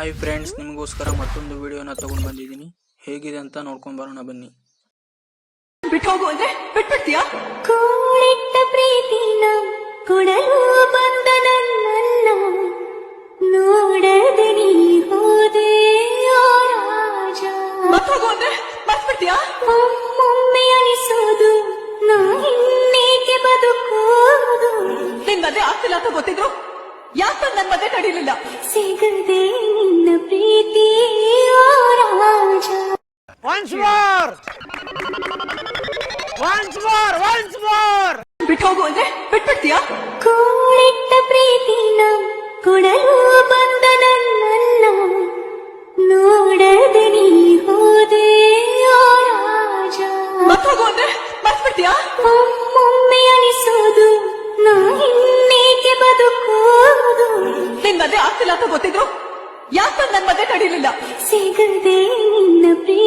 Hi friends, ನಿಮಗೋಸ್ಕರ ಮತ್ತೊಂದು ವಿಡಿಯೋನ ತಗೊಂಡು ಬಂದಿದ್ದೀನಿ. ಹೇಗಿದೆ ಅಂತ ನೋಡ್ಕೊಂಡು ಬರೋಣ ಬನ್ನಿ. ಬಿಟ್ಟೋಗು ಅಂದ್ರೆ ಬಿಟ್ಬಿಡ್ತೀಯಾ? ಕೂಳಿಟ್ಟ ಪ್ರೀತಿನ ಕೊಡಲು ಬಂದ ನನ್ನನ್ನ ನೋಡದೆ ನೀ ಹೋದೆ ಓ ರಾಜ. ಮತ್ತೋಗು ಅಂದ್ರೆ ಮತ್ಬಿಡ್ತೀಯಾ? ಒಮ್ಮೊಮ್ಮೆ ಅನಿಸೋದು ನಾ ಇನ್ನೇಕೆ ಬದುಕೋದು. ನಿನ್ ಮದ್ವೆ ಆಗ್ತಿಲ್ಲ ಅಂತ ಗೊತ್ತಿದ್ರು ಯಾಕೆ ನನ್ ಮದ್ವೆ ತಡೀಲಿಲ್ಲ? ಸಿಗದೆ ನಿನ್ನ ಪ್ರೀತಿ ಓ ರಾಜ. ಬಿಟ್ಟೋಗು ಅಂದ್ರೆ ಬಿಟ್ಬಿಡ್ತೀಯಾ? ಕೂಳಿಟ್ಟ ಪ್ರೀತಿನ ಕೊಡಲು ಬಂದ ನನ್ನನ್ನ ನೋಡದೆ ನೀ ಹೋದೆ ಓ ರಾಜ. ಮತ್ತೋಗು ಅಂದ್ರೆ ಮತ್ಬಿಡ್ತೀಯಾ? ಒಮ್ಮೊಮ್ಮೆ ಅನಿಸೋದು ನಾ ಇನ್ನೇಕೆ ಬದುಕೋದು. ನಿನ್ ಮದ್ವೆ ಆಗ್ತಿಲ್ಲ ಅಂತ ಗೊತ್ತಿದ್ರು ಯಾಕೆ ನನ್ ಮದ್ವೆ ತಡೀಲಿಲ್ಲ? ಸಿಗದೆ ನಿನ್ನ ಪ್ರೀತಿ